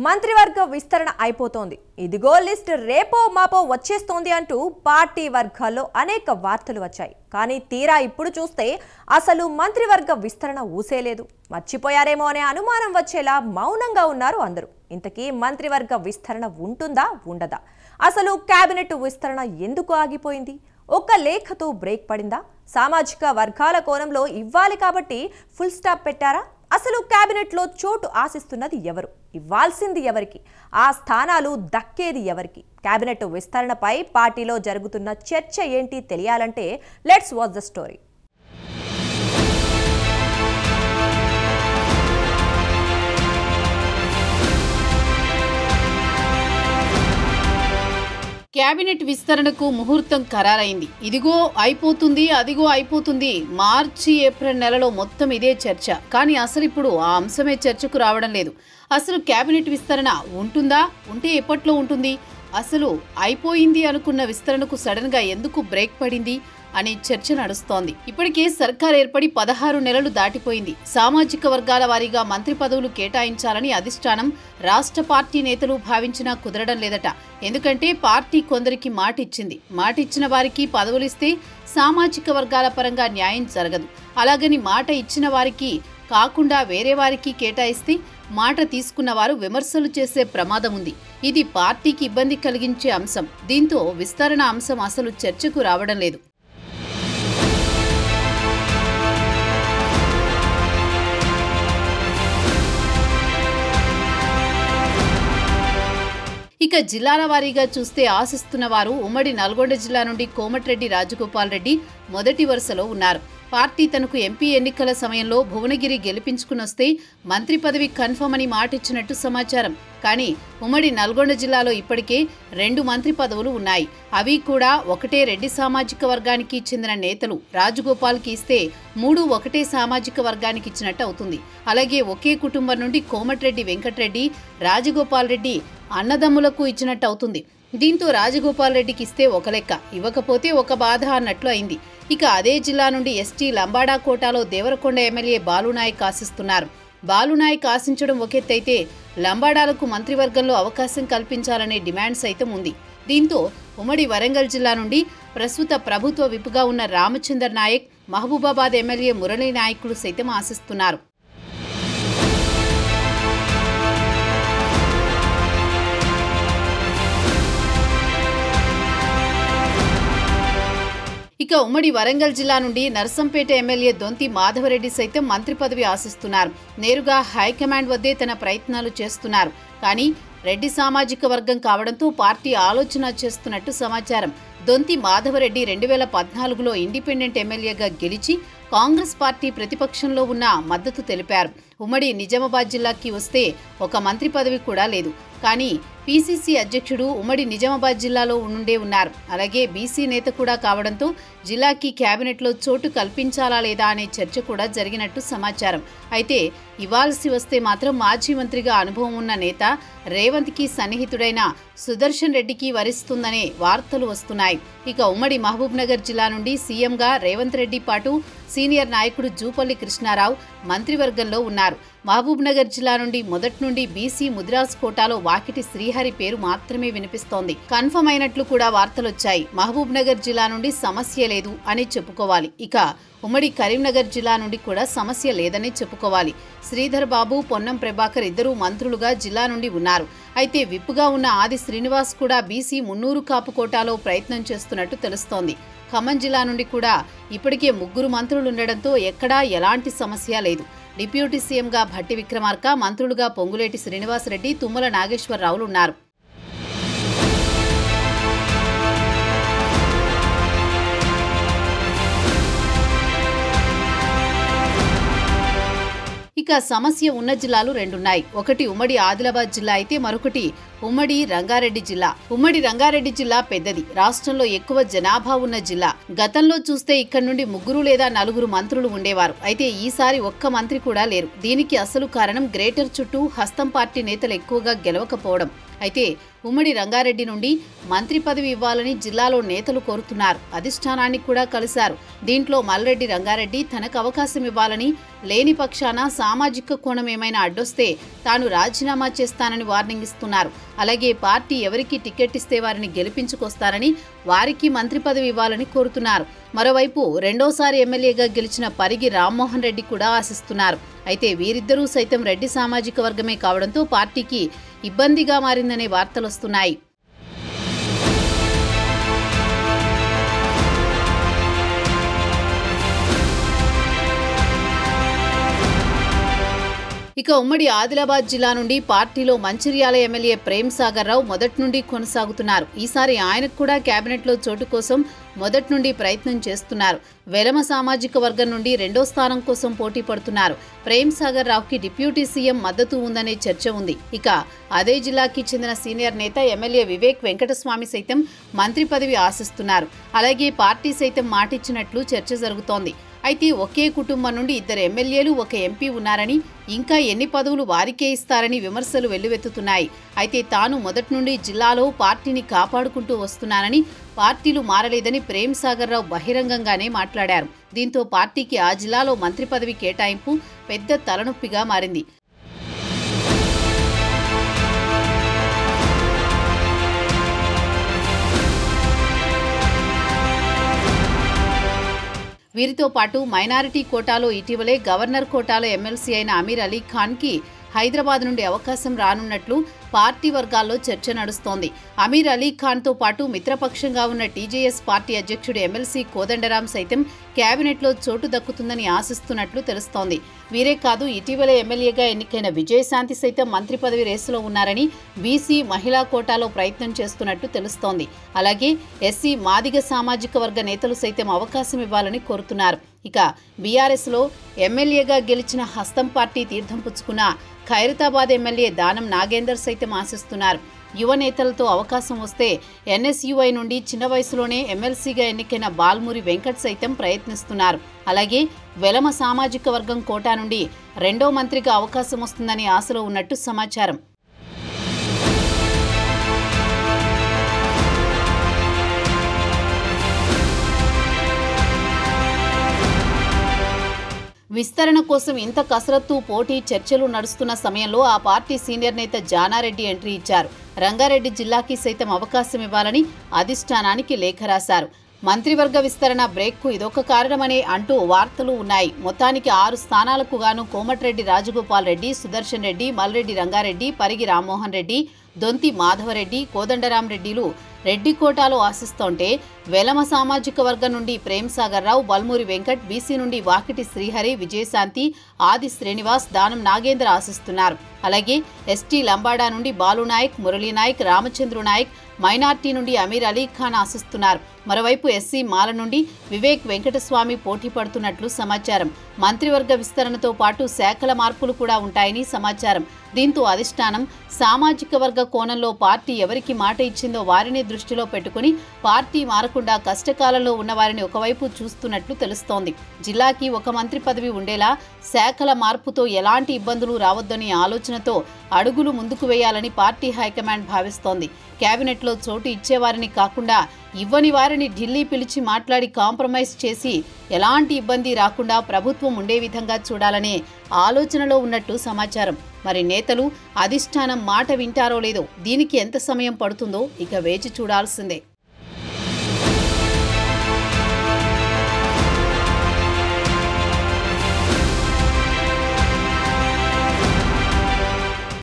మంత్రివర్గ విస్తరణ అయిపోతోంది. ఇదిగో లిస్ట్ రేపో మాపో వచ్చేస్తోంది అంటూ పార్టీ వర్గాల్లో అనేక వార్తలు వచ్చాయి. కానీ తీరా ఇప్పుడు చూస్తే అసలు మంత్రివర్గ విస్తరణ ఊసేలేదు. మర్చిపోయారేమో అనే అనుమానం వచ్చేలా మౌనంగా ఉన్నారు అందరూ. ఇంతకీ మంత్రివర్గ విస్తరణ ఉంటుందా ఉండదా? అసలు కేబినెట్ విస్తరణ ఎందుకు ఆగిపోయింది? ఒక్క లేఖతో బ్రేక్ పడిందా? సామాజిక వర్గాల కోణంలో ఇవ్వాలి కాబట్టి ఫుల్ స్టాప్ పెట్టారా? అసలు కేబినెట్లో చోటు ఆశిస్తున్నది ఎవరు? ఇవ్వాల్సింది ఎవరికి? ఆ స్థానాలు దక్కేది ఎవరికి? కేబినెట్ విస్తరణపై పార్టీలో జరుగుతున్న చర్చ ఏంటి తెలియాలంటే let's watch the story. Cabinet విస్తరణకు ముహూర్తం ఖరారైంది. ఇదిగో అయిపోతుంది, అదిగో అయిపోతుంది. మార్చి ఏప్రిల్ నెలలో మొత్తం ఇదే చర్చ. కానీ అసలు ఇప్పుడు ఆ అంశమే చర్చకు రావడం లేదు. అసలు కేబినెట్ విస్తరణ ఉంటుందా? ఉంటే ఎప్పట్లో ఉంటుంది? అసలు అయిపోయింది అనుకున్న విస్తరణకు సడన్ గా ఎందుకు బ్రేక్ పడింది అనే చర్చ నడుస్తోంది. ఇప్పటికే సర్కార్ ఏర్పడి 16 నెలలు దాటిపోయింది. సామాజిక వర్గాల వారీగా మంత్రి పదవులు కేటాయించాలని అధిష్టానం, రాష్ట్ర పార్టీ నేతలు భావించినా కుదరడం లేదట. ఎందుకంటే పార్టీ కొందరికి మాటిచ్చిన వారికి పదవులిస్తే సామాజిక వర్గాల పరంగా న్యాయం జరగదు. అలాగని మాట ఇచ్చిన వారికి కాకుండా వేరే వారికి కేటాయిస్తే మాట తీసుకున్న వారు విమర్శలు చేసే ప్రమాదం ఉంది. ఇది పార్టీకి ఇబ్బంది కలిగించే అంశం. దీంతో విస్తరణ అంశం అసలు చర్చకు రావడం లేదు. ఇక జిల్లాల వారీగా చూస్తే ఆశిస్తున్న వారు ఉమ్మడి నల్గొండ జిల్లా నుండి కోమటిరెడ్డి రాజగోపాల్ రెడ్డి మొదటి వరుసలో ఉన్నారు. పార్టీ తనకు ఎంపీ ఎన్నికల సమయంలో భువనగిరి గెలిపించుకునొస్తే మంత్రి పదవి కన్ఫర్మ్ అని మాటిచ్చినట్టు సమాచారం. కానీ ఉమ్మడి నల్గొండ జిల్లాలో ఇప్పటికే 2 మంత్రి పదవులు ఉన్నాయి. అవి కూడా ఒకటే రెడ్డి సామాజిక వర్గానికి చెందిన నేతలు రాజగోపాల్కి ఇస్తే 3 ఒకటే సామాజిక వర్గానికి ఇచ్చినట్టు అవుతుంది. అలాగే ఒకే కుటుంబం నుండి కోమటిరెడ్డి వెంకటరెడ్డి, రాజగోపాల్ రెడ్డి అన్నదమ్ములకు ఇచ్చినట్టు అవుతుంది. దీంతో రాజగోపాల్ రెడ్డికి ఇస్తే ఒక లెక్క, ఇవ్వకపోతే ఒక బాధ అన్నట్లు అయింది. ఇక అదే జిల్లా నుండి ఎస్టీ లంబాడా కోటాలో దేవరకొండ ఎమ్మెల్యే బాలునాయక్ ఆశిస్తున్నారు. బాలునాయక్ ఆశించడం ఒకెత్తైతే లంబాడాలకు మంత్రివర్గంలో అవకాశం కల్పించాలనే డిమాండ్ సైతం ఉంది. దీంతో ఉమ్మడి వరంగల్ జిల్లా నుండి ప్రస్తుత ప్రభుత్వ విప్గా ఉన్న రామచందర్ నాయక్, మహబూబాబాద్ ఎమ్మెల్యే మురళీ నాయకులు సైతం ఆశిస్తున్నారు. ఇక ఉమ్మడి వరంగల్ జిల్లా నుండి నర్సంపేట ఎమ్మెల్యే దొంతి మాధవరెడ్డి సైతం మంత్రి పదవి ఆశిస్తున్నారు. నేరుగా హైకమాండ్ వద్దే తన ప్రయత్నాలు చేస్తున్నారు. కానీ రెడ్డి సామాజిక వర్గం కావడంతో పార్టీ ఆలోచన చేస్తున్నట్టు సమాచారం. దొంతి మాధవరెడ్డి 2014లో ఇండిపెండెంట్ ఎమ్మెల్యేగా గెలిచి కాంగ్రెస్ పార్టీ ప్రతిపక్షంలో ఉన్న మద్దతు తెలిపారు. ఉమ్మడి నిజామాబాద్ జిల్లాకి వస్తే ఒక మంత్రి పదవి కూడా లేదు. కానీ పీసీసీ అధ్యక్షుడు ఉమ్మడి నిజామాబాద్ జిల్లాలో ఉన్నారు. అలాగే బీసీ నేత కూడా కావడంతో జిల్లాకి కేబినెట్లో చోటు కల్పించాలా లేదా అనే చర్చ కూడా జరిగినట్టు సమాచారం. అయితే ఇవ్వాల్సి వస్తే మాత్రం మాజీ మంత్రిగా అనుభవం ఉన్న నేత రేవంత్కి సన్నిహితుడైన సుదర్శన్ రెడ్డికి వరిస్తుందనే వార్తలు వస్తున్నాయి. ఇక ఉమ్మడి మహబూబ్ నగర్ జిల్లా నుండి సీఎంగా రేవంత్ రెడ్డి పాటు సీనియర్ నాయకుడు జూపల్లి కృష్ణారావు మంత్రివర్గంలో ఉన్నారు. మహబూబ్ నగర్ జిల్లా నుండి మొదటి నుండి బీసీ ముదిరాజ్ కోటాలో వాకిటి శ్రీహరి పేరు మాత్రమే వినిపిస్తోంది. కన్ఫర్మ్ అయినట్లు కూడా వార్తలొచ్చాయి. మహబూబ్ నగర్ జిల్లా నుండి సమస్య లేదు అని చెప్పుకోవాలి. ఇక ఉమ్మడి కరీంనగర్ జిల్లా నుండి కూడా సమస్య లేదని చెప్పుకోవాలి. శ్రీధర్ బాబు, పొన్నం ప్రభాకర్ ఇద్దరు మంత్రులుగా జిల్లా నుండి ఉన్నారు. అయితే విప్పుగా ఉన్న ఆది శ్రీనివాస్ కూడా బీసీ మున్నూరు కాపు కోటాలో ప్రయత్నం చేస్తున్నట్టు తెలుస్తోంది. ఖమ్మం జిల్లా నుండి కూడా ఇప్పటికే 3 మంత్రులుండడంతో ఎక్కడా ఎలాంటి సమస్య లేదు. డిప్యూటీ సీఎంగా భట్టి విక్రమార్క, మంత్రులుగా పొంగులేటి శ్రీనివాసరెడ్డి, తుమ్మల నాగేశ్వరరావులున్నారు. ఇక సమస్య ఉన్న జిల్లాలు 2 ఉన్నాయి. ఒకటి ఉమ్మడి ఆదిలాబాద్ జిల్లా అయితే మరొకటి ఉమ్మడి రంగారెడ్డి జిల్లా. ఉమ్మడి రంగారెడ్డి జిల్లా పెద్దది, రాష్ట్రంలో ఎక్కువ జనాభా ఉన్న జిల్లా. గతంలో చూస్తే ఇక్కడ నుండి 3 లేదా 4 మంత్రులు ఉండేవారు. అయితే ఈసారి ఒక్క మంత్రి కూడా లేరు. దీనికి అసలు కారణం గ్రేటర్ చుట్టూ హస్తం పార్టీ నేతలు ఎక్కువగా గెలవకపోవడం. అయితే ఉమ్మడి రంగారెడ్డి నుండి మంత్రి పదవి ఇవ్వాలని జిల్లాలో నేతలు కోరుతున్నారు. అధిష్టానాన్ని కూడా కలిశారు. దీంట్లో మల్రెడ్డి రంగారెడ్డి తనకు అవకాశం ఇవ్వాలని లేని పక్షాన సామాజిక కోణం ఏమైనా అడ్డొస్తే తాను రాజీనామా చేస్తానని వార్నింగ్ ఇస్తున్నారు. అలాగే పార్టీ ఎవరికి టికెట్ ఇస్తే వారిని గెలిపించుకొస్తారని, వారికి మంత్రి పదవి ఇవ్వాలని కోరుతున్నారు. మరోవైపు రెండోసారి ఎమ్మెల్యేగా గెలిచిన పరిగి రామ్మోహన్ రెడ్డి కూడా ఆశిస్తున్నారు. అయితే వీరిద్దరూ సైతం రెడ్డి సామాజిక వర్గమే కావడంతో పార్టీకి ఇబ్బందిగా మారిందనే వార్తలొస్తున్నాయి. ఇక ఉమ్మడి ఆదిలాబాద్ జిల్లా నుండి పార్టీలో మంచిర్యాల ఎమ్మెల్యే ప్రేమ్ సాగర్ రావు మొదటి నుండి కొనసాగుతున్నారు. ఈసారి ఆయనకు కూడా కేబినెట్లో చోటు కోసం మొదటి నుండి ప్రయత్నం చేస్తున్నారు. వెలమ సామాజిక వర్గం నుండి రెండో స్థానం కోసం పోటీ పడుతున్నారు. ప్రేమ్ సాగర్ రావుకి డిప్యూటీ సీఎం మద్దతు ఉందనే చర్చ ఉంది. ఇక అదే జిల్లాకి చెందిన సీనియర్ నేత ఎమ్మెల్యే వివేక్ వెంకటస్వామి సైతం మంత్రి పదవి ఆశిస్తున్నారు. అలాగే పార్టీ సైతం మాటిచ్చినట్లు చర్చ జరుగుతోంది. అయితే ఒకే కుటుంబం నుండి ఇద్దరు ఎమ్మెల్యేలు, ఒక ఎంపీ ఉన్నారని, ఇంకా ఎన్ని పదవులు వారికే ఇస్తారని విమర్శలు వెల్లువెత్తుతున్నాయి. అయితే తాను మొదటి నుండి జిల్లాలో పార్టీని కాపాడుకుంటూ వస్తున్నానని, పార్టీలు మారలేదని ప్రేమ్ సాగర్ రావు బహిరంగంగానే మాట్లాడారు. దీంతో పార్టీకి ఆ జిల్లాలో మంత్రి పదవి కేటాయింపు పెద్ద తలనొప్పిగా మారింది. వీరితో పాటు మైనారిటీ కోటాలో ఇటీవలే గవర్నర్ కోటాలో ఎమ్మెల్సీ అయిన అమీర్ అలీ ఖాన్కి హైదరాబాద్ నుండి అవకాశం రానున్నట్లు పార్టీ వర్గాల్లో చర్చ నడుస్తోంది. అమీర్ అలీ ఖాన్తో పాటు మిత్రపక్షంగా ఉన్న టీజేఎస్ పార్టీ అధ్యక్షుడు ఎమ్మెల్సీ కోదండరాం సైతం కేబినెట్లో చోటు దక్కుతుందని ఆశిస్తున్నట్లు తెలుస్తోంది. వీరే కాదు, ఇటీవల ఎమ్మెల్యేగా ఎన్నికైన విజయశాంతి సైతం మంత్రి పదవి రేసులో ఉన్నారని, బీసీ మహిళా కోటాలో ప్రయత్నం చేస్తున్నట్టు తెలుస్తోంది. అలాగే ఎస్సీ మాదిగ సామాజిక వర్గ నేతలు సైతం అవకాశం ఇవ్వాలని కోరుతున్నారు. ఇక బీఆర్ఎస్లో ఎమ్మెల్యేగా గెలిచిన హస్తం పార్టీ తీర్థం పుచ్చుకున్న ఖైరతాబాద్ ఎమ్మెల్యే దానం నాగేందర్ సైతం ఆశిస్తున్నారు. యువ నేతలతో అవకాశం వస్తే ఎన్ఎస్యుఐ నుండి చిన్న వయసులోనే ఎమ్మెల్సీగా ఎన్నికైన బాల్మూరి వెంకట్ సైతం ప్రయత్నిస్తున్నారు. అలాగే వెలమ సామాజిక వర్గం కోటా నుండి రెండో మంత్రిగా అవకాశం వస్తుందని ఆశలో ఉన్నట్టు సమాచారం. విస్తరణ కోసం ఇంత కసరత్తు, పోటీ, చర్చలు నడుస్తున్న సమయంలో ఆ పార్టీ సీనియర్ నేత జానారెడ్డి ఎంట్రీ ఇచ్చారు. రంగారెడ్డి జిల్లాకి సైతం అవకాశం ఇవ్వాలని అధిష్టానానికి లేఖ రాశారు. మంత్రివర్గ విస్తరణ బ్రేక్కు ఇదొక కారణమనే అంటూ వార్తలు ఉన్నాయి. మొత్తానికి 6 స్థానాలకు గాను కోమటిరెడ్డి రాజగోపాల్ రెడ్డి, సుదర్శన్ రెడ్డి, మల్రెడ్డి రంగారెడ్డి, పరిగి రామ్మోహన్ రెడ్డి, దొంతి మాధవరెడ్డి, కోదండరాం రెడ్డిలు రెడ్డి కోటాలో ఆశిస్తోంటే, వెలమ సామాజిక వర్గం నుండి ప్రేమ్ సాగర్ రావు, బల్మూరి వెంకట్, బీసీ నుండి వాకిటి శ్రీహరి, విజయశాంతి, ఆది శ్రీనివాస్, దానం నాగేంద్ర ఆశిస్తున్నారు. అలాగే ఎస్టీ లంబాడా నుండి బాలునాయక్, మురళీనాయక్, రామచంద్రు నాయక్, మైనార్టీ నుండి అమీర్ అలీ ఖాన్ ఆశిస్తున్నారు. మరోవైపు ఎస్సీ మాల నుండి వివేక్ వెంకటస్వామి పోటీ పడుతున్నట్లు సమాచారం. మంత్రివర్గ విస్తరణతో పాటు శాఖల మార్పులు కూడా ఉంటాయని సమాచారం. దీంతో అధిష్టానం సామాజిక వర్గ కోణంలో పార్టీ ఎవరికి మాట ఇచ్చిందో వారిని దృష్టిలో పెట్టుకుని పార్టీ మారకుండా కష్టకాలంలో ఉన్నవారిని ఒకవైపు చూస్తున్నట్లు తెలుస్తోంది. జిల్లాకి ఒక మంత్రి పదవి ఉండేలా శాఖల మార్పుతో ఎలాంటి ఇబ్బందులు రావద్దని ఆలోచనతో అడుగులు ముందుకు వేయాలని పార్టీ హైకమాండ్ భావిస్తోంది. కేబినెట్లో చోటు ఇచ్చేవారిని కాకుండా ఇవ్వని వారిని ఢిల్లీ పిలిచి మాట్లాడి కాంప్రమైజ్ చేసి ఎలాంటి ఇబ్బంది రాకుండా ప్రభుత్వం ఉండే విధంగా చూడాలనే ఆలోచనలో ఉన్నట్టు సమాచారం. మరి నేతలు అధిష్టానం మాట వింటారో లేదో, దీనికి ఎంత సమయం పడుతుందో ఇక వేచి చూడాల్సిందే.